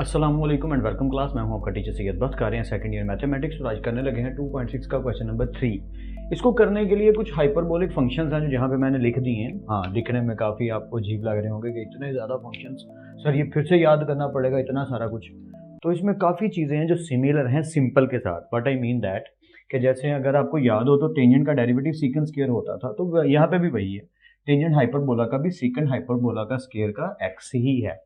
अस्सलाम वालेकुम and welcome class. मैं हूं आपका टीचर सैयद। बात कर रहे हैं सेकंड ईयर मैथमेटिक्स और आज करने लगे हैं 2.6 का क्वेश्चन नंबर 3। इसको करने के लिए कुछ हाइपरबोलिक फंक्शंस हैं जो जहां पे मैंने लिख दिए हैं। हाँ, दिखने में काफ़ी आपको अजीब लग रहे होंगे कि इतने ज़्यादा फंक्शंस, सर ये फिर से याद करना पड़ेगा इतना सारा कुछ। तो इसमें काफ़ी चीज़ें हैं जो सिमिलर हैं सिंपल के साथ। बट आई मीन दैट कि जैसे अगर आपको याद हो तो टेंजेंट का डेरिवेटिव सीकेंट स्क्वायर होता था, तो यहाँ पे भी वही है। टेंजेंट हाइपरबोला का भी सीकेंट हाइपरबोला का स्क्वायर का एक्स ही है।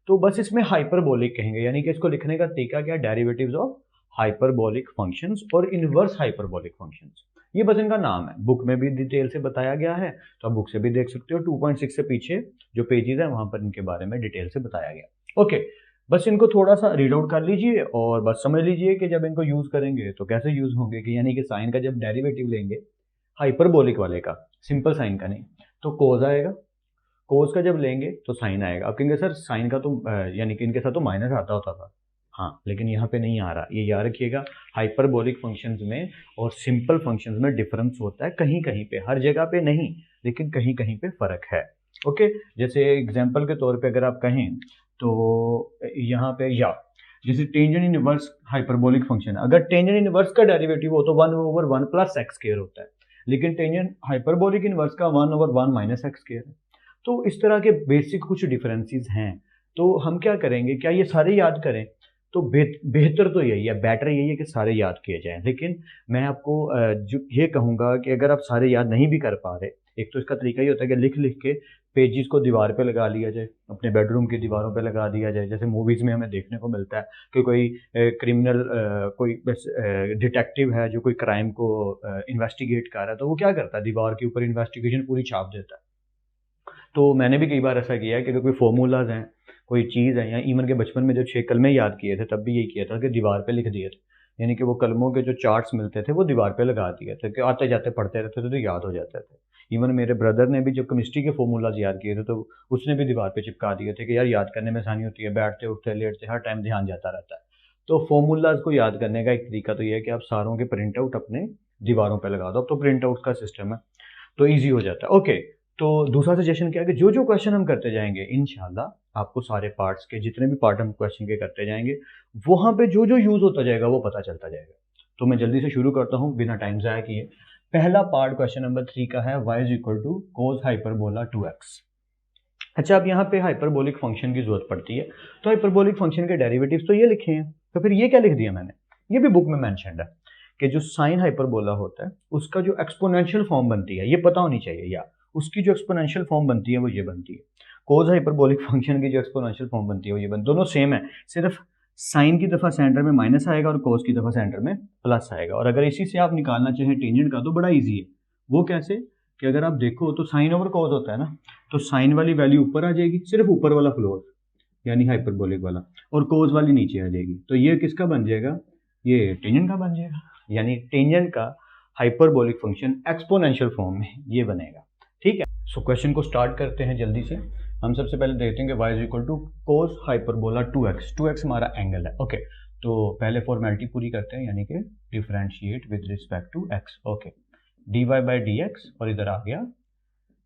तो बस इसमें हाइपरबोलिक कहेंगे, यानी कि इसको लिखने का तरीका क्या, डेरिवेटिव्स ऑफ हाइपरबोलिक फंक्शंस और इनवर्स हाइपरबोलिक फंक्शंस। ये बस इनका नाम है, बुक में भी डिटेल से बताया गया है, तो आप बुक से भी देख सकते हो। 2.6 से पीछे जो पेजेस है वहां पर इनके बारे में डिटेल से बताया गया। ओके, बस इनको थोड़ा सा रीड आउट कर लीजिए और बस समझ लीजिए कि जब इनको यूज करेंगे तो कैसे यूज होंगे, कि यानी कि साइन का जब डेरिवेटिव लेंगे हाइपरबोलिक वाले का, सिंपल साइन का नहीं, तो कोस आएगा। कोस का जब लेंगे तो साइन आएगा। अब कहेंगे सर साइन का तो यानी कि इनके साथ तो माइनस आता होता था। हाँ, लेकिन यहाँ पे नहीं आ रहा, ये याद रखिएगा। हाइपरबोलिक फंक्शंस में और सिंपल फंक्शंस में डिफरेंस होता है कहीं कहीं पे, हर जगह पे नहीं, लेकिन कहीं कहीं पे फर्क है। ओके, जैसे एग्जाम्पल के तौर पे अगर आप कहें तो यहाँ पे या जैसे टेंजेंट इनवर्स हाइपरबोलिक फंक्शन, अगर टेंजेंट इनवर्स का डेरिवेटिव हो तो 1/1 प्लस एक्स स्क्वायर होता है, लेकिन टेंजेंट हाइपरबोलिक इनवर्स का 1/1 माइनस एक्स स्क्वायर है। तो इस तरह के बेसिक कुछ डिफरेंसेस हैं। तो हम क्या करेंगे, क्या ये सारे याद करें? तो बेहतर तो यही है, बेटर यही है कि सारे याद किए जाएं। लेकिन मैं आपको जो ये कहूँगा कि अगर आप सारे याद नहीं भी कर पा रहे, एक तो इसका तरीका ये होता है कि लिख लिख के पेजेस को दीवार पे लगा लिया जाए, अपने बेडरूम की दीवारों पे लगा दिया जाए। जैसे मूवीज़ में हमें देखने को मिलता है कि कोई क्रिमिनल कोई डिटेक्टिव है जो कोई क्राइम को इन्वेस्टिगेट कर रहा है, तो वो क्या करता है, दीवार के ऊपर इन्वेस्टिगेशन पूरी छाप देता है। तो मैंने भी कई बार ऐसा किया है कि अगर कोई फॉर्मूलाज हैं, कोई चीज़ है, या इवन के बचपन में जो 6 कलमे याद किए थे तब भी यही किया था कि दीवार पे लिख दिए थे, यानी कि वो कलमों के जो चार्ट्स मिलते थे वो दीवार पे लगा दिए थे कि आते जाते पढ़ते रहते थे तो याद हो जाते थे। इवन मेरे ब्रदर ने भी जब केमिस्ट्री के फॉर्मूलाज याद किए थे तो उसने भी दीवार पे चिपका दिए थे कि यार याद करने में आसानी होती है, बैठते उठते लेटते हर टाइम ध्यान जाता रहता है। तो फॉर्मूलाज को याद करने का एक तरीका तो ये है कि आप सारों के प्रिंट आउट अपने दीवारों पर लगा दो। अब तो प्रिंट आउट का सिस्टम है तो ईजी हो जाता है। ओके, तो दूसरा सजेशन क्या है कि जो जो क्वेश्चन हम करते जाएंगे इंशाल्लाह आपको सारे पार्ट्स के जितने भी पार्ट हम क्वेश्चन के करते जाएंगे वहां पे जो जो यूज होता जाएगा वो पता चलता जाएगा। तो मैं जल्दी से शुरू करता हूं बिना टाइम ज़ाया किए। पहला पार्ट क्वेश्चन नंबर 3 का है y is equal to cos hyperbola 2x। अच्छा, अब यहाँ पे हाइपरबोलिक फंक्शन की जरूरत पड़ती है, तो हाइपरबोलिक फंक्शन के डेरिवेटिव्स तो ये लिखे हैं, तो फिर ये क्या लिख दिया मैंने, ये भी बुक में मेंशन्ड है कि जो साइन हाइपरबोला होता है उसका जो एक्सपोनेंशियल फॉर्म बनती है, ये पता होनी चाहिए, या उसकी जो एक्सपोनेंशियल फॉर्म बनती है वो ये बनती है। कोस हाइपरबोलिक फंक्शन की जो एक्सपोनेंशियल फॉर्म बनती है वो ये बनती है। दोनों सेम है, सिर्फ साइन की दफा सेंटर में माइनस आएगा और कोस की दफा सेंटर में प्लस आएगा। और अगर इसी से आप निकालना चाहें टेंजेंट का तो बड़ा ईजी है। वो कैसे कि अगर आप देखो तो साइन ओवर कोस होता है ना, तो साइन वाली वैल्यू ऊपर आ जाएगी, सिर्फ ऊपर वाला फ्लोर यानी हाइपरबोलिक वाला, और कोस वाली नीचे आ जाएगी। तो ये किसका बन जाएगा, ये टेंजेंट का बन जाएगा, यानी टेंजेंट का हाइपरबोलिक फंक्शन एक्सपोनेंशियल फॉर्म में ये बनेगा। ठीक है, सो क्वेश्चन को स्टार्ट करते हैं जल्दी से। हम सबसे पहले देखते हैं कि y is equal to cos hyperbola 2x। 2x हमारा एंगल है। ओके, तो पहले फॉर्मेलिटी पूरी करते हैं, यानी कि differentiate with respect to x। Okay, dy by d x और इधर आ गया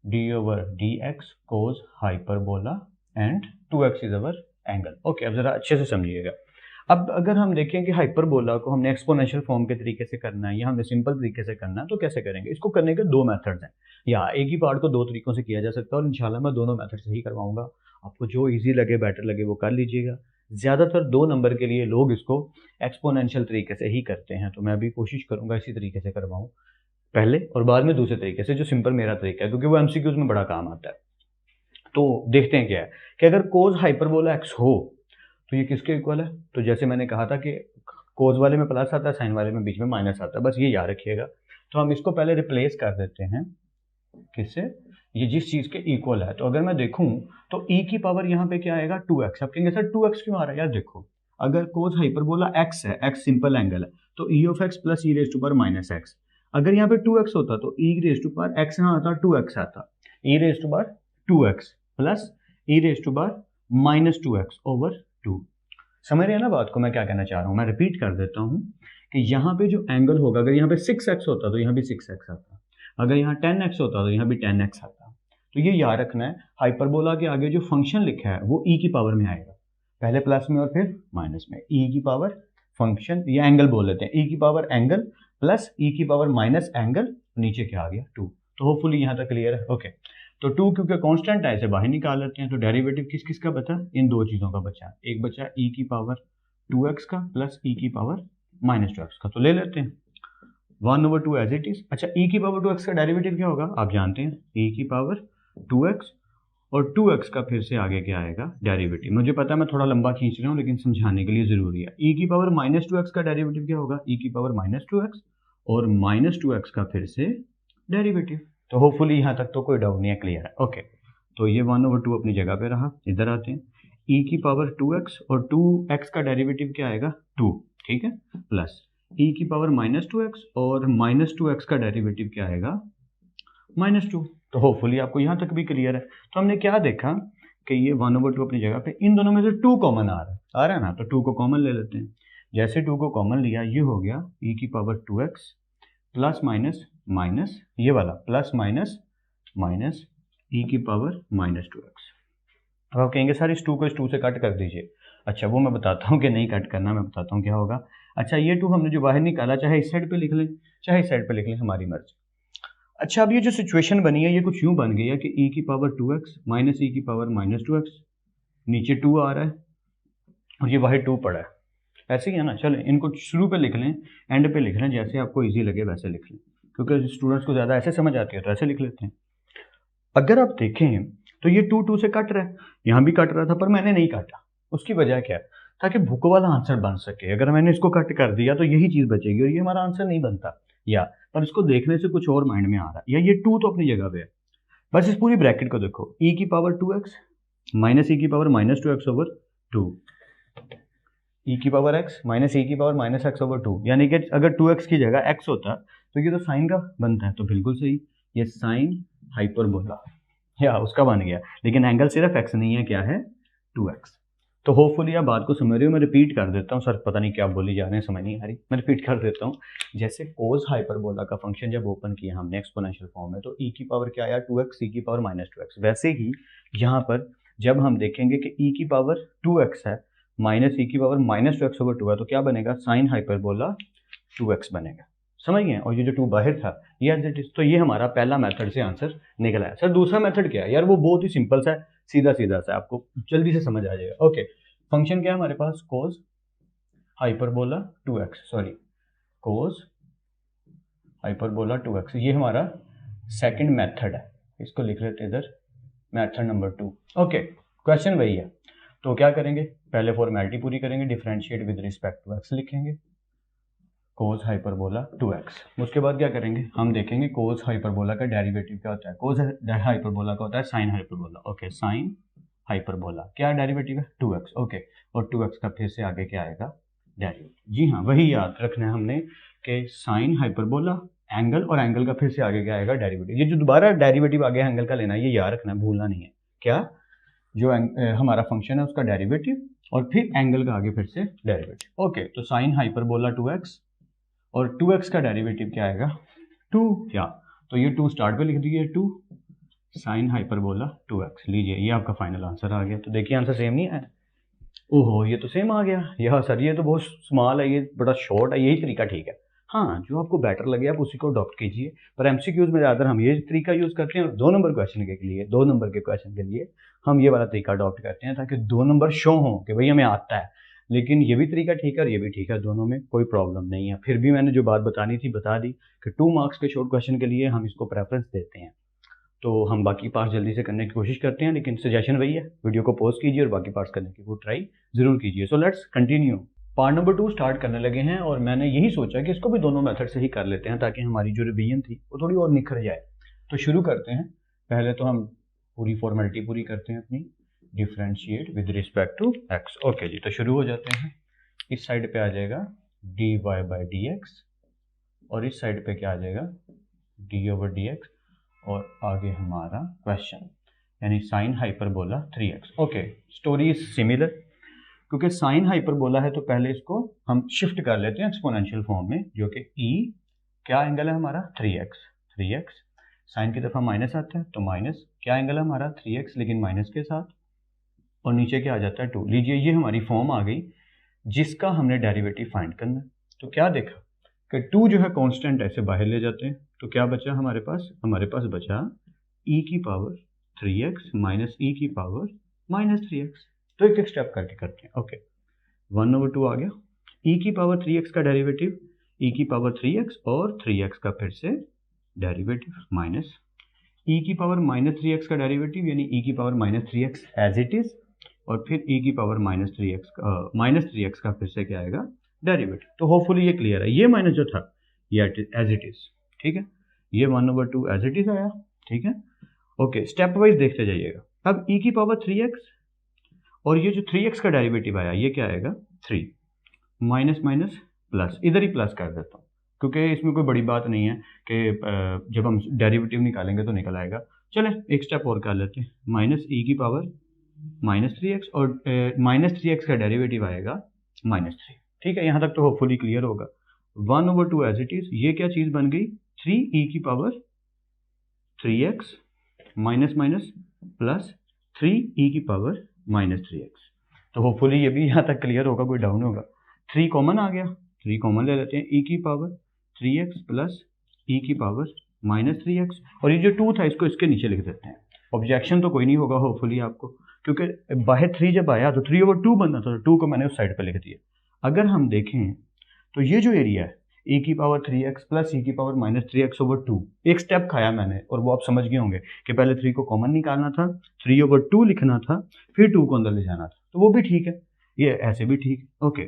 d over d x cos hyperbola and 2x is our angle. Okay, अब जरा अच्छे से समझिएगा। अब अगर हम देखें कि हाइपरबोला को हमने एक्सपोनेंशियल फॉर्म के तरीके से करना है या हमने सिंपल तरीके से करना है, तो कैसे करेंगे? इसको करने के दो मेथड्स हैं, या एक ही पार्ट को दो तरीकों से किया जा सकता है, और इंशाल्लाह मैं दोनों मेथड से ही करवाऊंगा। आपको जो इजी लगे, बेटर लगे वो कर लीजिएगा। ज़्यादातर 2 नंबर के लिए लोग इसको एक्सपोनेंशियल तरीके से ही करते हैं, तो मैं भी कोशिश करूंगा इसी तरीके से करवाऊँ पहले और बाद में दूसरे तरीके से, जो सिंपल मेरा तरीका है, क्योंकि वो एमसीक्यूज में बड़ा काम आता है। तो देखते हैं क्या है कि अगर कोस हाइपरबोला एक्स हो तो ये किसके इक्वल है। तो जैसे मैंने कहा था कि कोस वाले में प्लस आता है, साइन वाले में बीच में माइनस आता है, बस ये याद रखिएगा। तो हम इसको पहले रिप्लेस कर देते हैं किससे, ये जिस चीज़ के इक्वल है। तो अगर मैं देखूं तो e की पावर यहाँ पे क्या आएगा 2x। अब कहेंगे सर 2x क्यों आ रहा है? यार देखो, अगर कोस हाइपरबोला x है, x सिंपल एंगल है, तो e of x plus e raise to power minus x. अगर यहाँ पे 2x होता तो e raise to power x यहाँ आता 2x आता, e raise to power 2x plus e raise to power minus 2x over 2। समझ रहे हैं ना बात को, मैं क्या कहना चाह रहा हूँ? मैं रिपीट कर देता हूँ कि यहाँ पे जो एंगल होगा, अगर यहाँ पे 6x होता तो यहाँ भी 6x आता, अगर यहाँ 10x होता तो यहाँ भी 10x आता। तो ये याद रखना है, हाइपरबोला के आगे जो फंक्शन लिखा है वो e की पावर में आएगा। पहले प्लस में और फिर माइनस में, ई की पावर फंक्शन या एंगल बोल लेते हैं, ई की पावर एंगल प्लस ई की पावर माइनस एंगल, नीचे क्या आ गया 2। तो होपफुली यहाँ तक क्लियर है। ओके, तो 2 क्योंकि कांस्टेंट है इसे बाहर निकाल लेते हैं। तो डेरिवेटिव किस किस का बचा, इन दो चीज़ों का बचा, एक बचा ई की पावर 2x का प्लस ई की पावर माइनस 2x का, तो ले लेते हैं 1/2 एज इट इज। अच्छा, e की पावर 2x का डेरिवेटिव क्या होगा, आप जानते हैं e की पावर 2x और 2x का फिर से आगे क्या आएगा डेरिवेटिव। मुझे पता है मैं थोड़ा लंबा खींच रहा हूँ लेकिन समझाने के लिए जरूरी है। e की पावर माइनस 2x का डेरिवेटिव क्या होगा, e की पावर माइनस 2x और माइनस 2x का फिर से डेरिवेटिव। तो होपफुली यहाँ तक तो कोई डाउट नहीं है, क्लियर है। ओके, तो ये 1/2 अपनी जगह पे रहा। इधर आते हैं, e की पावर 2x और 2x का डेरिवेटिव क्या आएगा 2, ठीक है, प्लस e की पावर माइनस 2x और माइनस 2x का डेरिवेटिव क्या आएगा -2। तो होपफुली आपको यहाँ तक भी क्लियर है। तो हमने क्या देखा कि ये 1/2 अपनी जगह पे, इन दोनों में से 2 कॉमन आ रहा है ना, तो 2 को कॉमन ले लेते हैं। जैसे 2 को कॉमन लिया, ये हो गया e की power 2x plus minus minus ये वाला प्लस माइनस माइनस e की पावर माइनस 2x। अब आप कहेंगे सर इस 2 को इस 2 से कट कर दीजिए। अच्छा, वो मैं बताता हूँ कि नहीं कट करना, मैं बताता हूँ क्या होगा। अच्छा, ये 2 हमने जो बाहर निकाला, चाहे इस साइड पे लिख लें चाहे इस साइड पे लिख लें, हमारी मर्जी। अच्छा, अब ये जो सिचुएशन बनी है ये कुछ यूं बन गई है कि e की पावर 2x माइनस e की पावर माइनस 2x, नीचे 2 आ रहा है और ये बाहर 2 पड़ा है, ऐसे ही है ना। चलें इनको शुरू पे लिख लें, एंड पे लिख लें, जैसे आपको ईजी लगे वैसे लिख लें, क्योंकि स्टूडेंट्स को ज़्यादा ऐसे समझ आती है तो ऐसे लिख लेते हैं। अगर आप देखें तो ये 2 से कट रहा है, यहाँ भी कट रहा था पर मैंने नहीं काटा। उसकी वजह क्या है, ताकि भूख वाला आंसर बन सके। अगर मैंने इसको कट कर दिया तो यही चीज़ बचेगी और ये हमारा आंसर नहीं बनता, या पर इसको देखने से कुछ और माइंड में आ रहा है, या ये 2 तो अपनी जगह पे है। बस इस पूरी ब्रैकेट को देखो, e की पावर 2x माइनस e की power minus 2x over 2, e की पावर x माइनस e की पावर माइनस x ओवर 2, यानी कि अगर 2x की जगह x होता तो ये तो साइन का बनता है, तो बिल्कुल सही, ये साइन हाइपरबोला या उसका बन गया। लेकिन एंगल सिर्फ x नहीं है, क्या है 2x। तो होपफुली आप बात को समझ रहे हो। मैं रिपीट कर देता हूँ, सर पता नहीं क्या बोली जा रहे हैं, समझ नहीं आ रही, मैं रिपीट कर देता हूँ। जैसे कोस हाइपरबोला का फंक्शन जब ओपन किया हमने एक्सपोनेंशियल फॉर्म में, तो e की पावर क्या आया 2x, e की पावर माइनस 2x। वैसे ही यहाँ पर जब हम देखेंगे कि e की पावर 2x है माइनस e की पावर माइनस 2x ओवर 2 है, तो क्या बनेगा साइन हाइपरबोला 2x बनेगा, समझ गए। और ये जो 2 बाहर था ये एज इट इज। तो ये हमारा पहला मेथड से आंसर निकला है। सर दूसरा मेथड क्या है यार, वो बहुत ही सिंपल सा, सीधा सीधा सा, आपको जल्दी से समझ आ जाएगा। ओके, फंक्शन क्या है हमारे पास, कोस हाइपरबोला 2x, सॉरी कोस हाइपरबोला 2x, ये हमारा सेकंड मेथड है। इसको लिख लेते इधर मेथड नंबर 2। ओके, क्वेश्चन वही है, तो क्या करेंगे, पहले फॉर्मेलिटी पूरी करेंगे, differentiate with respect to x लिखेंगे कोस हाइपरबोला 2x। उसके बाद क्या करेंगे, हम देखेंगे कोस हाइपरबोला का डेरिवेटिव क्या होता है। कोस हाइपरबोला का होता है sine hyperbola. Okay, sine hyperbola क्या डेरिवेटिव है 2x। ओके, और 2x का फिर से आगे क्या आएगा डेरिवेटिव। जी हाँ, वही याद रखना है हमने कि साइन हाइपरबोला एंगल, और एंगल का फिर से आगे क्या आएगा डेरिवेटिव। ये जो दोबारा डेरिवेटिव आगे एंगल का लेना है, ये याद रखना है, भूलना नहीं है। क्या, जो हमारा फंक्शन है उसका डेरिवेटिव और फिर एंगल का आगे फिर से डेरिवेटिव। ओके, तो साइन हाइपरबोला 2x और 2x का डेरिवेटिव क्या आएगा 2, क्या, तो ये 2 स्टार्ट पे लिख दीजिए, 2 साइन हाइपरबोला 2x लीजिए, ये आपका फाइनल आंसर आ गया। तो देखिए आंसर सेम नहीं है, ओहो ये तो सेम आ गया। यह सर ये तो बहुत स्मॉल है, ये बड़ा शॉर्ट है, यही तरीका ठीक है। हाँ, जो आपको बेटर लगे आप उसी को अडॉप्ट कीजिए, पर एमसीक्यूज में ज़्यादातर हम ये तरीका यूज़ करते हैं। और 2 नंबर क्वेश्चन के लिए, 2 नंबर के क्वेश्चन के लिए हम ये वाला तरीका अडॉप्ट करते हैं, ताकि 2 नंबर शो हों कि भाई हमें आता है। लेकिन ये भी तरीका ठीक है और ये भी ठीक है, दोनों में कोई प्रॉब्लम नहीं है। फिर भी मैंने जो बात बतानी थी बता दी कि 2 मार्क्स के शॉर्ट क्वेश्चन के लिए हम इसको प्रेफरेंस देते हैं। तो हम बाकी पार्ट्स जल्दी से करने की कोशिश करते हैं, लेकिन सजेशन वही है, वीडियो को पॉज कीजिए और बाकी पार्ट्स करने की वो ट्राई जरूर कीजिए। सो let's continue, part number 2 start करने लगे हैं। और मैंने यही सोचा कि इसको भी दोनों मेथड से ही कर लेते हैं, ताकि हमारी जो रिवीजन थी वो थोड़ी और निखर जाए। तो शुरू करते हैं। पहले तो हम पूरी फॉर्मेलिटी पूरी करते हैं अपनी, differentiate with respect to x. Okay जी, तो शुरू हो जाते हैं। इस साइड पे आ जाएगा dy बाई डी एक्स और इस साइड पे क्या आ जाएगा डी ओवर डी एक्स, और आगे हमारा क्वेश्चन यानी sine hyperbola 3x। Okay, story is similar, क्योंकि साइन हाइपरबोला है तो पहले इसको हम शिफ्ट कर लेते हैं एक्सपोनेंशियल फॉर्म में, जो कि e क्या एंगल है हमारा 3x, साइन की तरफ माइनस आता है तो माइनस क्या एंगल है हमारा 3x, लेकिन माइनस के साथ और नीचे क्या आ जाता है 2। लीजिए ये हमारी फॉर्म आ गई जिसका हमने डेरिवेटिव फाइंड करना है। तो क्या देखा कि 2 जो है कांस्टेंट ऐसे बाहर ले जाते हैं, तो क्या बचा हमारे पास बचा e की पावर 3x माइनस e की पावर माइनस 3x। तो एक एक स्टेप करके करते हैं। ओके, 1/2 आ गया, e की पावर 3x का डेरिवेटिव e की पावर 3x और 3x का फिर से डेरिवेटिव माइनस e की पावर माइनस 3x का डेरिवेटिव यानी e की power minus 3x as it is, और फिर e की पावर माइनस 3x का फिर से क्या आएगा डेरिवेटिव। तो होपफुली ये क्लियर है। ये माइनस जो था ये एज इट इज, ठीक है, ये 1/2 एज इट इज आया, ठीक है। ओके, स्टेप वाइज देखते जाइएगा। अब e की पावर 3x और ये जो 3x का डेरिवेटिव आया ये क्या आएगा 3 माइनस माइनस प्लस, इधर ही प्लस कर देता हूँ क्योंकि इसमें कोई बड़ी बात नहीं है कि जब हम डेरिवेटिव निकालेंगे तो निकल आएगा। चलें एक स्टेप और कर लेते हैं, माइनस e की पावर माइनस 3x और माइनस 3x का डेरिवेटिव आएगा माइनस 3, ठीक है। यहाँ तक तो होपफुली क्लियर होगा। 1/2 एज इट इज, ये क्या चीज़ बन गई 3e की power 3x minus minus plus 3e की पावर माइनस 3x। तो होपफुली ये भी यहाँ तक क्लियर होगा, कोई डाउन होगा। 3 कॉमन आ गया, 3 कॉमन ले लेते हैं, e की पावर 3x प्लस e की पावर माइनस 3x, और ये जो 2 था इसको इसके नीचे लिख देते हैं। ऑब्जेक्शन तो कोई नहीं होगा होपफुली आपको, क्योंकि बाहर 3 जब आया तो 3/2 बनना था, तो 2 को मैंने उस साइड पर लिख दिया। अगर हम देखें तो ये जो एरिया है e की पावर 3x प्लस e की पावर माइनस 3x/2, एक स्टेप खाया मैंने और वो आप समझ गए होंगे कि पहले 3 को कॉमन निकालना था, 3/2 लिखना था, फिर 2 को अंदर ले जाना था, तो वो भी ठीक है, ये ऐसे भी ठीक है। ओके,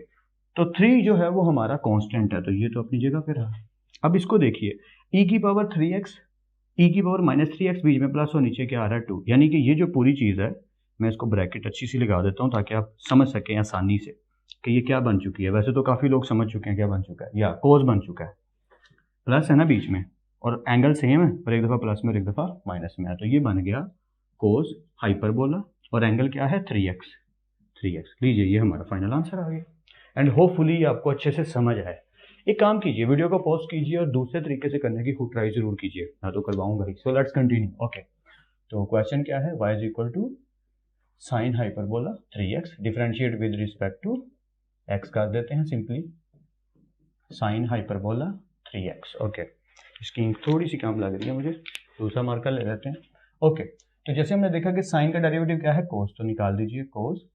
तो 3 जो है वो हमारा कांस्टेंट है, तो ये तो अपनी जगह पे रहा। अब इसको देखिए, e की पावर 3x, e की पावर माइनस 3x, बीच में प्लस और नीचे क्या आ रहा है 2, यानी कि ये जो पूरी चीज़ है, मैं इसको ब्रैकेट अच्छी सी लगा देता हूँ ताकि आप समझ सकें आसानी से कि ये क्या बन चुकी है। वैसे तो काफ़ी लोग समझ चुके हैं क्या बन चुका है, या कोस बन चुका है, प्लस है ना बीच में, और एंगल सेम है पर एक दफ़ा प्लस में और एक दफ़ा माइनस में है, तो ये बन गया कोस हाइपरबोला, और एंगल क्या है 3x। लीजिए ये हमारा फाइनल आंसर आ गया। एंड होपफुली आपको अच्छे से समझ आए। एक काम कीजिए, वीडियो को पॉज कीजिए और दूसरे तरीके से करने की खूब ट्राई जरूर कीजिए, मैं तो करवाऊंगा ही। So let's continue. ओके, तो क्वेश्चन क्या है, y is equal to sine hyperbola 3x, differentiate with respect to x कर देते हैं simply, sign hyperbola 3x। Okay, इसकी थोड़ी सी काम लग रही है मुझे, दूसरा मार्कर ले लेते हैं। ओके, तो जैसे हमने देखा कि साइन का डेरिवेटिव क्या है कोस, तो निकाल दीजिए कोस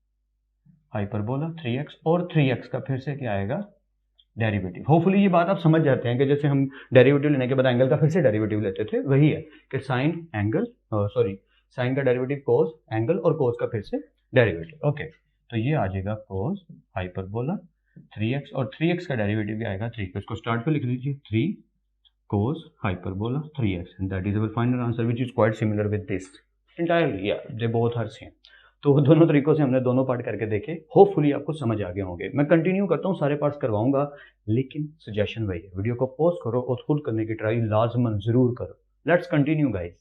हाइपरबोला 3x, और 3x का फिर से क्या आएगा डेरिवेटिव। होपफुली ये बात आप समझ जाते हैं कि जैसे हम डेरिवेटिव लेने के बाद एंगल का फिर से डेरिवेटिव लेते थे, वही है कि साइन एंगल साइन का डेरिवेटिव कोस एंगल और कोस का फिर से डेरिवेटिव। ओके, तो ये आ जाएगा कोस हाइपरबोला 3x, और 3x का डेरिवेटिव भी आएगा 3, इसको स्टार्ट पे लिख लीजिए 3 cos hyperbola 3x, and that is our final answer which is quite similar with this entirely, या दे बोथ आर सेम। तो दोनों तरीकों से हमने दोनों पार्ट करके देखे, होपफुली आपको समझ आ गए होंगे। मैं कंटिन्यू करता हूँ, सारे पार्ट्स करवाऊंगा, लेकिन सजेशन वही है, वीडियो को पॉज करो और खुद करने की ट्राई लाजमन जरूर करो। Let's continue guys.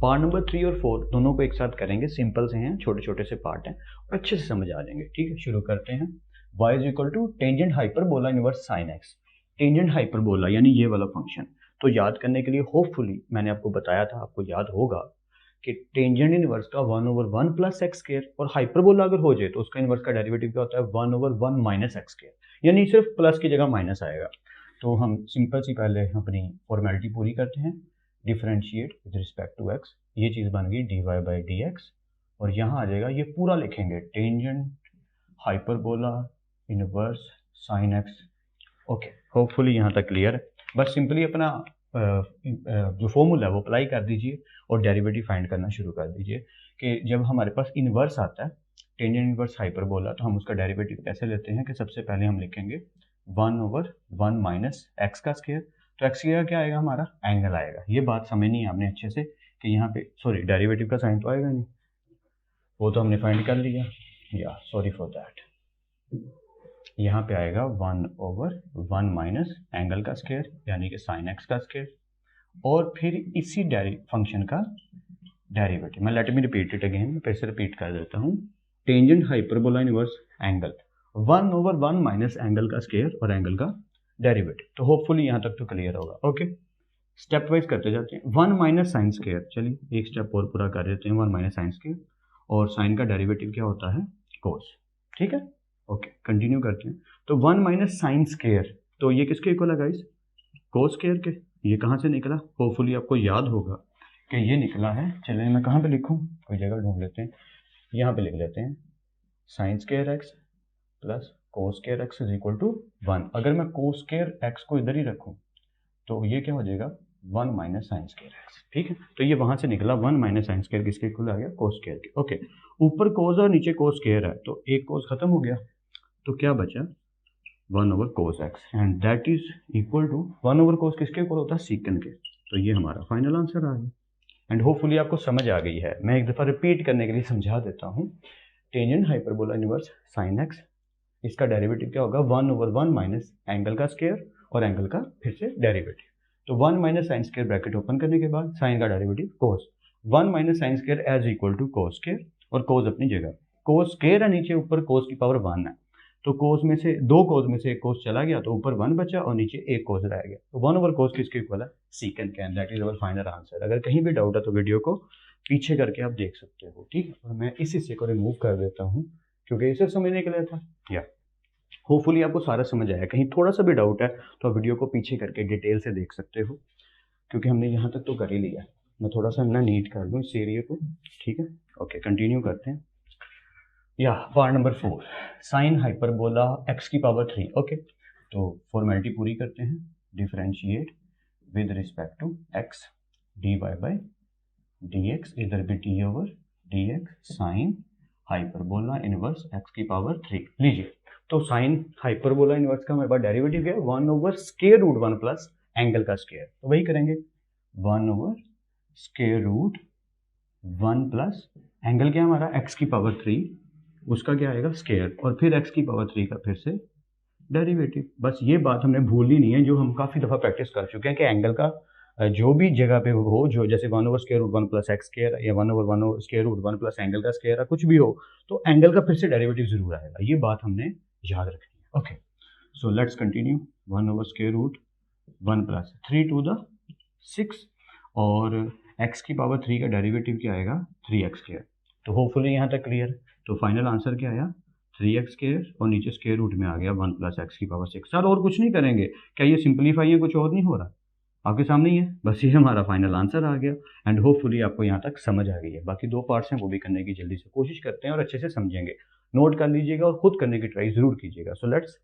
Part number 3 और 4 दोनों को एक साथ करेंगे, सिंपल से हैं, छोटे छोटे से पार्ट हैं और अच्छे से समझ आ जाएंगे। ठीक है, शुरू करते हैं। y is equal to tangent hyperbola inverse sine x, tangent hyperbola यानी ये वाला फंक्शन। तो याद करने के लिए होपफुली मैंने आपको बताया था, आपको याद होगा कि टेंजेंट इनवर्स का 1/1 प्लस एक्स स्क्वायर, और हाइपरबोला अगर हो जाए तो उसका इनवर्स का डेरिवेटिव क्या होता है 1/1 माइनस एक्स स्क्वायर, यानी सिर्फ प्लस की जगह माइनस आएगा। तो हम सिंपल सी पहले अपनी फॉर्मेलिटी पूरी करते हैं, differentiate with respect to x, ये चीज़ बन गई dy/dx, और यहाँ आ जाएगा, ये पूरा लिखेंगे tangent hyperbola inverse sine x. Okay, hopefully यहाँ तक क्लियर है। बस सिंपली अपना जो फॉर्मूला है वो अप्लाई कर दीजिए और डेरिवेटिव फाइंड करना शुरू कर दीजिए कि जब हमारे पास इन्वर्स आता है टेंजेंट इन्वर्स हाइपरबोला, तो हम उसका डेरिवेटिव कैसे लेते हैं कि सबसे पहले हम लिखेंगे 1/1 माइनस एक्स का स्क्वायर। तो एक्स स्क्वायर क्या आएगा हमारा एंगल आएगा। ये बात समझनी है आपने अच्छे से कि यहाँ पे सॉरी डेरिवेटिव का साइन तो आएगा नहीं, वो तो हमने फाइंड कर लिया, या सॉरी फॉर दैट, यहाँ पे आएगा 1/1 माइनस एंगल का स्क्वायर यानी कि साइन एक्स का स्क्वायर, और फिर इसी फंक्शन का डेरिवेटिव। मैं let me repeat it again, फिर से रिपीट कर देता हूँ, tangent hyperbola inverse angle 1/1 minus angle का स्क्वायर और एंगल का डेरिवेटिव। तो होपफुली यहाँ तक तो क्लियर होगा। ओके, स्टेप वाइज करते जाते हैं। 1 माइनस साइन स्क्वायर, चलिए एक स्टेप और पूरा कर देते हैं, 1 माइनस साइन स्क्वायर, और साइन का डेरिवेटिव क्या होता है, कोस। ठीक है, ओके कंटिन्यू करते हैं। तो 1 माइनस साइन स्केयर, तो ये किसके इक्वल है गाइस, कोस स्केयर के। ये कहाँ से निकला, होपफुली आपको याद होगा कि ये निकला है, चलिए मैं कहाँ पे लिखूँ, कोई जगह ढूंढ लेते हैं, यहाँ पे लिख लेते हैं sine square x plus cos square x is equal to 1। अगर मैं कोस स्केयर एक्स को इधर ही रखूँ तो ये क्या हो जाएगा, 1 माइनस साइन स्केयर एक्स। ठीक है, तो ये वहाँ से निकला 1 माइनस साइन स्केयर किसके इक्वल आ गया, कोस स्केयर के। ओके, ऊपर कोस और नीचे कोस स्केयर है, तो एक कोस खत्म हो गया, तो क्या बचा 1 over cos x, and that is equal to 1 over cos किसके इक्वल होता है, सीकन के। तो ये हमारा फाइनल आंसर आ गया, एंड होपफुली आपको समझ आ गई है। मैं एक दफ़ा रिपीट करने के लिए समझा देता हूँ। Tangent hyperbola inverse sine x, इसका डेरिवेटिव क्या होगा, 1 ओवर 1 माइनस एंगल का स्केयर और एंगल का फिर से डेरिवेटिव। तो 1 minus sine square bracket open करने के बाद साइन का derivative cos, 1 minus sine square as equal to cos square, और कोस अपनी जगह, कोस स्केयर है नीचे, ऊपर कोस की पावर 1 है, तो कोस में से दो कोस में से एक कोस चला गया, तो ऊपर 1 बचा और नीचे एक कोस रह गया, तो 1 ओवर कोस किसके इक्वल है, सीकन के, and that is our final answer. अगर कहीं भी डाउट है तो वीडियो को पीछे करके आप देख सकते हो। ठीक है, और मैं इस हिस्से को रिमूव कर देता हूँ क्योंकि इसे समझने के लिए था। या होपफुली आपको सारा समझ आया, कहीं थोड़ा सा भी डाउट है तो आप वीडियो को पीछे करके डिटेल से देख सकते हो, क्योंकि हमने यहाँ तक तो कर ही लिया। मैं थोड़ा सा ना नीट कर दूँ इस एरिया को। ठीक है, ओके कंटिन्यू करते हैं। या part number 4, sine hyperbola x की पावर 3। ओके, तो फॉर्मेलिटी पूरी करते हैं। Differentiate with respect to x d y by d x, इधर भी d over d x sine hyperbola inverse x की पावर 3 लीजिए। तो साइन हाइपरबोला इनवर्स का हमारे पास डेरिवेटिव क्या है, 1 over square root 1 plus angle का स्क्वायर, तो वही करेंगे 1 over square root 1 plus angle क्या हमारा एक्स की पावर 3, उसका क्या आएगा स्क्वायर, और फिर x की पावर 3 का फिर से डेरिवेटिव। बस ये बात हमने भूलनी नहीं है, जो हम काफ़ी दफ़ा प्रैक्टिस कर चुके हैं कि एंगल का जो भी जगह पे हो, जो जैसे 1 over square root 1 plus x square या 1 over square root 1 plus angle का स्क्वायर है, कुछ भी हो तो एंगल का फिर से डेरिवेटिव जरूर आएगा, ये बात हमने याद रखनी है। Okay, so let's continue. 1 over square root 1 plus 3 to the 6, और x की पावर 3 का डेरिवेटिव क्या आएगा 3x स्क्वायर। तो होपफुली यहाँ तक क्लियर। तो फाइनल आंसर क्या आया 3x स्क्वायर, और नीचे स्क्वायर रूट में आ गया 1 प्लस एक्स की पावर 6। सर और कुछ नहीं करेंगे क्या, ये सिंप्लीफाई है, कुछ और नहीं हो रहा, आपके सामने ही है, बस ये हमारा फाइनल आंसर आ गया। एंड होपफुली आपको यहाँ तक समझ आ गई है। बाकी 2 पार्ट्स हैं वो भी करने की जल्दी से कोशिश करते हैं और अच्छे से समझेंगे, नोट कर लीजिएगा और खुद करने की ट्राई जरूर कीजिएगा। So let's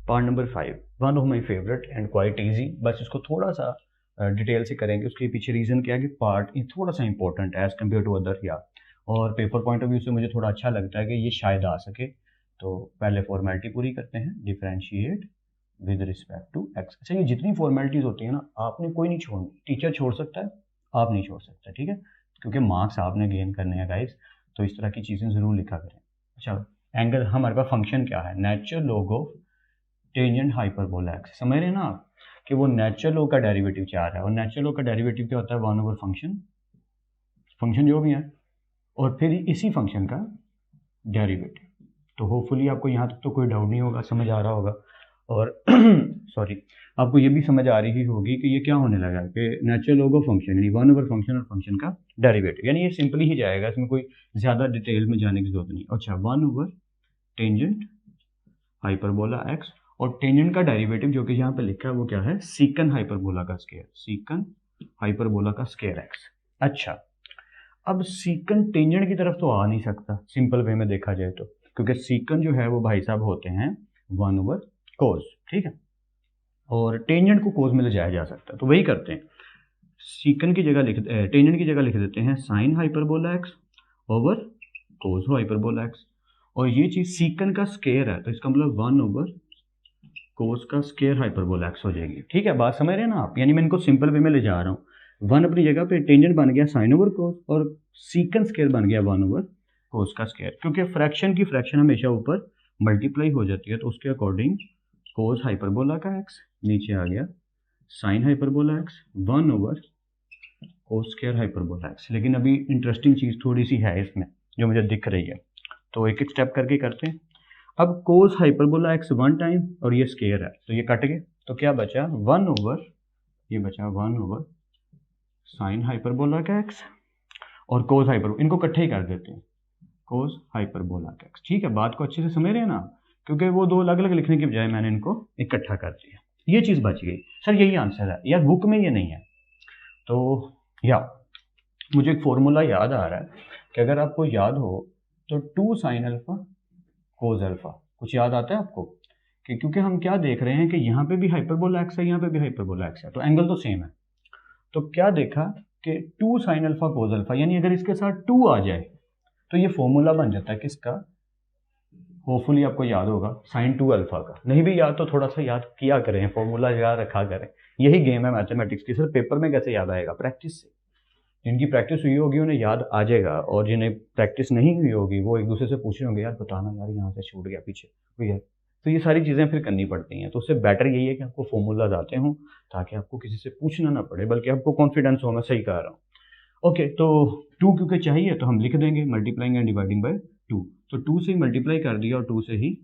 part number 5, one of my favourite and quite easy. बस इसको थोड़ा सा डिटेल से करेंगे, उसके पीछे रीज़न क्या है कि पार्ट ये थोड़ा सा इंपॉर्टेंट है एज़ कम्पेयर टू अदर, या और पेपर पॉइंट ऑफ व्यू से मुझे थोड़ा अच्छा लगता है कि ये शायद आ सके। तो पहले फॉर्मेलिटी पूरी करते हैं, differentiate with respect to x. अच्छा, ये जितनी फॉर्मेलिटीज़ होती है ना, आपने कोई नहीं छोड़नी, टीचर छोड़ सकता है, आप नहीं छोड़ सकते, ठीक है, क्योंकि मार्क्स आपने गेन करने हैं गाइस, तो इस तरह की चीज़ें ज़रूर लिखा करें। अच्छा, एंगल हमारे पास फंक्शन क्या है, natural log of tangent hyperbola x. समझ रहे हैं ना आप कि वो नेचुरल लॉग का डेरिवेटिव 4 है, और नेचुरल लॉग का डेरिवेटिव क्या होता है 1 ओवर फंक्शन जो भी है, और फिर इसी फंक्शन का डेरिवेटिव। तो होपफुली आपको यहाँ तक तो कोई डाउट नहीं होगा, समझ आ रहा होगा। और सॉरी, आपको ये भी समझ आ रही होगी कि ये क्या होने लगा है कि नेचुरल लॉग ऑफ फंक्शन यानी 1 ओवर फंक्शन और फंक्शन का डेरिवेटिव, यानी ये सिंपली ही जाएगा, इसमें कोई ज़्यादा डिटेल में जाने की जरूरत नहीं। अच्छा, 1 ओवर टेंजेंट हाइपरबोला एक्स, और टेंजेंट का डेरिवेटिव जो कि यहाँ पे लिखा है वो क्या है, सीकन हाइपरबोला का स्क्वायर, सीकन हाइपरबोला का स्क्वायर एक्स। अच्छा, अब सीकन टेंजेंट की तरफ तो आ नहीं सकता सिंपल वे में देखा जाए तो, क्योंकि सीकन जो है वो भाई साहब होते हैं 1 ओवर कोस, ठीक है, और टेंजेंट को कोस में ले जाया जा सकता है, तो वही करते हैं, सीकन की जगह टेंजेंट की जगह लिख देते हैं साइन हाइपरबोला एक्स ओवर कोस हाइपरबोला एक्स, और ये चीज़ सीकन का स्क्वायर है, तो इसका मतलब 1 ओवर कोस का स्क्वायर हाइपरबोला एक्स हो जाएगी। ठीक है, बात समझ रहे हैं ना आप, यानी मैं इनको सिंपल वे में ले जा रहा हूँ। 1 अपनी जगह पे टेंजेंट बन गया साइन ओवर कोस, और सीकन स्क्वायर बन गया 1 ओवर कोस का स्क्वायर, क्योंकि फ्रैक्शन की फ्रैक्शन हमेशा ऊपर मल्टीप्लाई हो जाती है, तो उसके अकॉर्डिंग कोस हाइपरबोला का एक्स नीचे आ गया sine hyperbola x 1 over cos square hyperbola x. लेकिन अभी इंटरेस्टिंग चीज़ थोड़ी सी है इसमें जो मुझे दिख रही है, तो एक एक स्टेप करके करते हैं। अब कोस हाइपरबोला एक्स 1 टाइम और ये स्क्वायर है, तो ये कट गए, तो क्या बचा 1 ओवर, ये बचा 1 ओवर साइन हाइपरबोला का एक्स और कोस हाइपरबोला, इनको इकट्ठे ही कर देते हैं, कोस हाइपरबोला एक्स। ठीक है, बात को अच्छे से समझ रहे हैं ना, क्योंकि वो दो अलग अलग लिखने के बजाय मैंने इनको इकट्ठा कर दिया, ये चीज़ बच गई। सर यही आंसर है यार, बुक में ये नहीं है। तो या मुझे एक फॉर्मूला याद आ रहा है कि अगर आपको याद हो तो 2 साइन अल्फा कोस अल्फा, कुछ याद आता है आपको? कि क्योंकि हम क्या देख रहे हैं कि यहाँ पे भी हाइपरबोला एक्स है, यहाँ पे भी हाइपरबोला एक्स है, तो एंगल तो सेम है। तो क्या देखा कि 2 साइन अल्फा कोस अल्फा, यानी अगर इसके साथ 2 आ जाए तो ये फॉर्मूला बन जाता है किसका? होपफुली आपको याद होगा साइन 2 अल्फा का। नहीं भी याद तो थोड़ा सा याद किया करें, फॉर्मूला याद रखा करें। यही गेम है मैथमेटिक्स की। सर पेपर में कैसे याद आएगा? प्रैक्टिस से। जिनकी प्रैक्टिस हुई होगी उन्हें याद आ जाएगा, और जिन्हें प्रैक्टिस नहीं हुई होगी वो एक दूसरे से पूछ रहे होंगे, यार बताना यार यहाँ से छूट गया पीछे कोई है। तो ये सारी चीज़ें फिर करनी पड़ती हैं। तो उससे बेटर यही है कि आपको फॉर्मूलाज आते हों, ताकि आपको किसी से पूछना ना पड़े, बल्कि आपको कॉन्फिडेंस हो, मैं सही कह रहा हूँ। ओके, तो 2 क्योंकि चाहिए तो हम लिख देंगे मल्टीप्लाइंग एंड डिवाइडिंग बाय 2। तो 2 से ही मल्टीप्लाई कर दिया और 2 से ही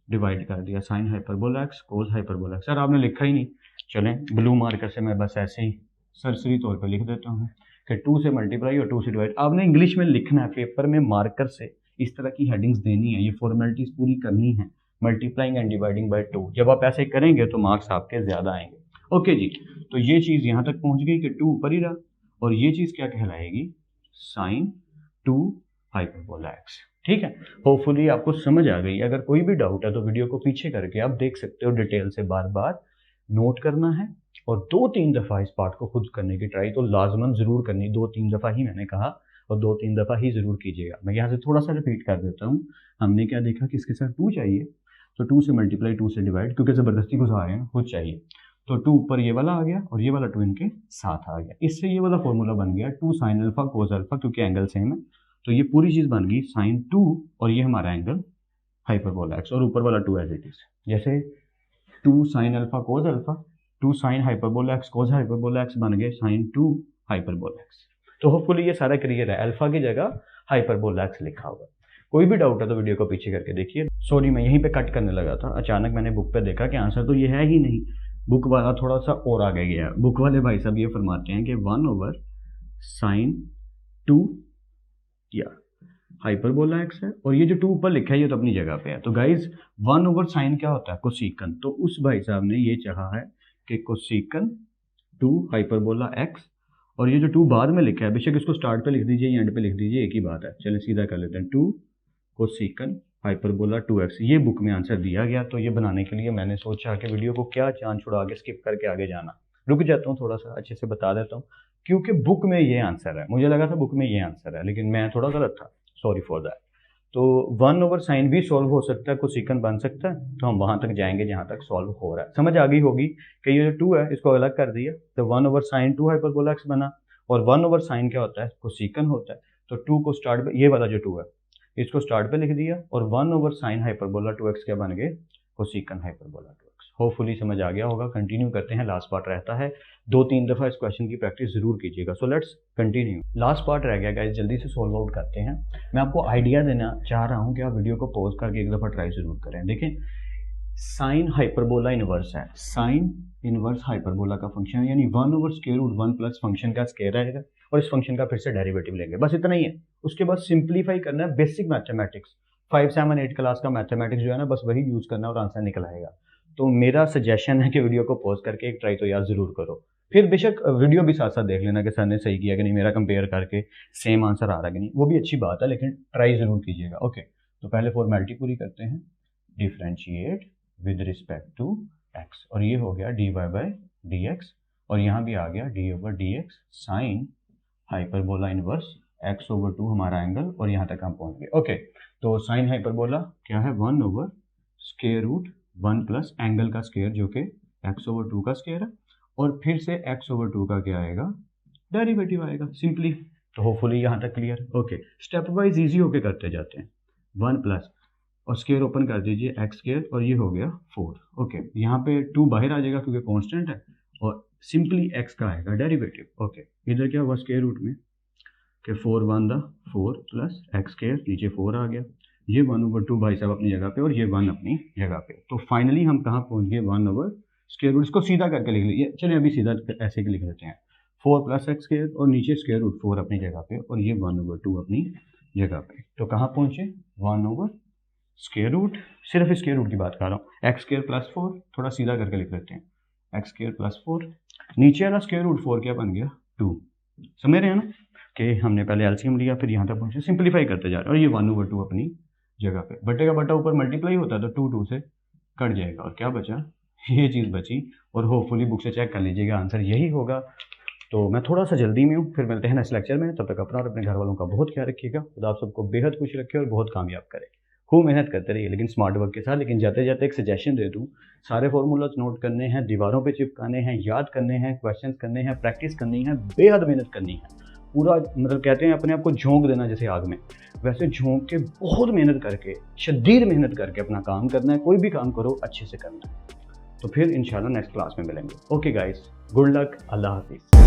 डिवाइड कर दिया, sign hyperbola x cos hyperbola x. Sir आपने लिखा ही नहीं, चलें ब्लू मार्कर से मैं बस ऐसे ही सरसरी तौर पर लिख देता हूँ कि 2 से मल्टीप्लाई और 2 से डिवाइड। आपने इंग्लिश में लिखना है, पेपर में मार्कर से इस तरह की हेडिंग्स देनी है, ये फॉर्मेलिटीज़ पूरी करनी है, मल्टीप्लाइंग एंड डिवाइडिंग बाय 2। जब आप ऐसे करेंगे तो मार्क्स आपके ज़्यादा आएंगे। ओके जी, तो ये चीज़ यहाँ तक पहुँच गई कि 2 ऊपर ही रहा, और ये चीज़ क्या कहलाएगी? Sine 2 hyperbola x. ठीक है, होपफुली आपको समझ आ गई। अगर कोई भी डाउट है तो वीडियो को पीछे करके आप देख सकते हो, डिटेल से बार बार नोट करना है, और 2-3 दफ़ा इस पार्ट को खुद करने की ट्राई तो लाजमन ज़रूर करनी। 2-3 दफ़ा ही मैंने कहा, और 2-3 दफ़ा ही ज़रूर कीजिएगा। मैं यहाँ से थोड़ा सा रिपीट कर देता हूँ। हमने क्या देखा कि इसके साथ 2 चाहिए, तो 2 से मल्टीप्लाई 2 से डिवाइड, क्योंकि ज़बरदस्ती घुसा रहे हैं, खुद चाहिए। तो 2 ऊपर ये वाला आ गया, और ये वाला 2 इनके साथ आ गया। इससे ये वाला फॉर्मूला बन गया 2 साइन अल्फा कोस अल्फा, क्योंकि एंगल सेम है। तो ये पूरी चीज़ बन गई साइन 2, और ये हमारा एंगल हाइपरबोला एक्स, और ऊपर वाला 2 एज इट इज। जैसे 2 sine alpha cos alpha, 2 sine hyperbola x cos hyperbola x बन गए साइन 2 हाइपरबोला एक्स। तो होपफुली ये सारा क्लियर है, अल्फा की जगह हाइपरबोला एक्स लिखा होगा। कोई भी डाउट है तो वीडियो को पीछे करके देखिए। सॉरी, मैं यहीं पे कट करने लगा था, अचानक मैंने बुक पे देखा कि आंसर तो ये है ही नहीं। बुक वाला थोड़ा सा और आगे गया। बुक वाले भाई साहब ये फरमाते हैं कि 1/sin2 या हाइपरबोला एक्स है, और ये जो 2 ऊपर लिखा है ये तो अपनी जगह पे है। तो गाइज 1/sin क्या होता है? कोसीकन। तो उस भाई साहब ने ये चाहा है कि कोसीकन 2 हाइपरबोला एक्स, और ये जो 2 बाद में लिखा है, बेशक इसको स्टार्ट पे लिख दीजिए या एंड पे लिख दीजिए, एक ही बात है। चलिए सीधा कर लेते हैं, 2 कोसीकन हाइपरबोला 2x। ये बुक में आंसर दिया गया। तो ये बनाने के लिए मैंने सोचा कि वीडियो को क्या चांद छुड़ा के स्किप करके आगे जाना, रुक जाता हूँ, थोड़ा सा अच्छे से बता देता हूँ, क्योंकि बुक में ये आंसर है। मुझे लगा था बुक में ये आंसर है, लेकिन मैं थोड़ा गलत था, सॉरी फॉर दैट। तो 1/sin भी सॉल्व हो सकता है, कोसीकन बन सकता है। तो हम वहाँ तक जाएंगे जहाँ तक सॉल्व हो रहा है। समझ आ गई होगी कि ये जो 2 है इसको अलग कर दिया, तो 1/sin2 हाइपरबोला एक्स बना, और 1/sin क्या होता है? कोसीकन होता है। तो 2 को स्टार्ट पे, ये वाला जो 2 है इसको स्टार्ट पे लिख दिया, और 1/sin हाइपरबोला 2x क्या बन गए? कोसीकन हाइपरबोला 2x। होपफुली समझ आ गया होगा। कंटिन्यू करते हैं, लास्ट पार्ट रहता है, 2-3 दफ़ा इस क्वेश्चन की प्रैक्टिस जरूर कीजिएगा। सो लेट्स कंटिन्यू। लास्ट पार्ट रह गया गाइस, जल्दी से सॉल्व आउट करते हैं। मैं आपको आइडिया देना चाह रहा हूँ कि आप वीडियो को पॉज करके एक दफ़ा ट्राई जरूर करें। देखें, साइन हाइपरबोला इनवर्स है, साइन इनवर्स हाइपरबोला का फंक्शन है, यानी 1/√1 प्लस फंक्शन का स्क्वायर रहेगा, और इस फंक्शन का फिर से डेरिवेटिव लेंगे, बस इतना ही है। उसके बाद सिंप्लीफाई करना है, बेसिक मैथमेटिक्स 5, 7, 8 क्लास का मैथमेटिक्स जो है ना, बस वही यूज़ करना है और आंसर निकल आएगा। तो मेरा सजेशन है कि वीडियो को पॉज करके एक ट्राई तो यार ज़रूर करो। फिर बेशक वीडियो भी साथ साथ देख लेना कि सर ने सही किया कि नहीं, मेरा कंपेयर करके सेम आंसर आ रहा है कि नहीं, वो भी अच्छी बात है, लेकिन ट्राई ज़रूर कीजिएगा। ओके, तो पहले फॉर्मेलिटी पूरी करते हैं, differentiate with respect to x, और ये हो गया dy/dx, और यहाँ भी आ गया d/dx sign hyperbola inverse x/2 हमारा एंगल, और यहाँ तक हम पहुँच गए। ओके, तो साइन हाइपरबोला क्या है? 1/√1 प्लस एंगल का स्क्वायर जो कि x/2 का स्क्वायर है, और फिर से x/2 का क्या आएगा? डेरिवेटिव आएगा, सिंपली। तो होपफुली यहाँ तक clear. Okay, step wise easy होके करते जाते हैं। 1 प्लस, और स्क्वायर ओपन कर दीजिए, एक्स स्क्वायर, और ये हो गया 4। ओके, यहाँ पे 2 बाहर आ जाएगा क्योंकि कांस्टेंट है, और सिंपली एक्स का आएगा डेरिवेटिव। ओके, इधर क्या हुआ स्क्वायर रूट में कि 4 प्लस एक्स स्क्वायर, नीचे 4 आ गया, ये 1/2 भाई साहब अपनी जगह पे, और ये 1 अपनी जगह पे। तो फाइनली हम कहाँ पहुँच गए? 1/√, इसको सीधा करके लिख लीजिए। चलिए अभी सीधा ऐसे लिख लेते हैं, 4 प्लस एक्स स्क्वायर, और नीचे स्क्वायर रूट 4 अपनी जगह पे, और ये 1/2 अपनी जगह पे। तो कहाँ पहुँचे, 1/√, सिर्फ स्क्वायर रूट की बात कर रहा हूँ, x² + 4, थोड़ा सीधा करके लिख लेते हैं, x² + 4, नीचे वाला √4 क्या बन गया, 2। समझ रहे हैं ना कि हमने पहले एलसीएम लिया फिर यहाँ तक पहुँचे, सिंप्लीफाई करते जा रहे हैं, और ये 1/2 अपनी जगह पे, बटे का बटा ऊपर मल्टीप्लाई होता है तो 2 से कट जाएगा, और क्या बचा, ये चीज़ बची। और होपफुली बुक से चेक कर लीजिएगा, आंसर यही होगा। तो मैं थोड़ा सा जल्दी में हूँ, फिर मिलते हैं नेक्स्ट लेक्चर में। तब तक अपना और अपने घर वालों का बहुत ख्याल रखिएगा। खुदा आप सबको बेहद खुश रखे और बहुत कामयाब करे। खूब मेहनत करते रहिए लेकिन स्मार्ट वर्क के साथ। लेकिन जाते जाते एक सजेशन दे दूँ, सारे फार्मूलाज नोट करने हैं, दीवारों पे चिपकाने हैं, याद करने हैं, क्वेश्चंस करने हैं, प्रैक्टिस करनी है, बेहद मेहनत करनी है। पूरा मतलब कहते हैं अपने आप को झोंक देना जैसे आग में, वैसे झोंक के बहुत मेहनत करके, शदीद मेहनत करके अपना काम करना है। कोई भी काम करो अच्छे से करना है। तो फिर इंशाल्लाह नेक्स्ट क्लास में मिलेंगे। ओके गाइस, गुड लक, अल्लाह हाफिज़।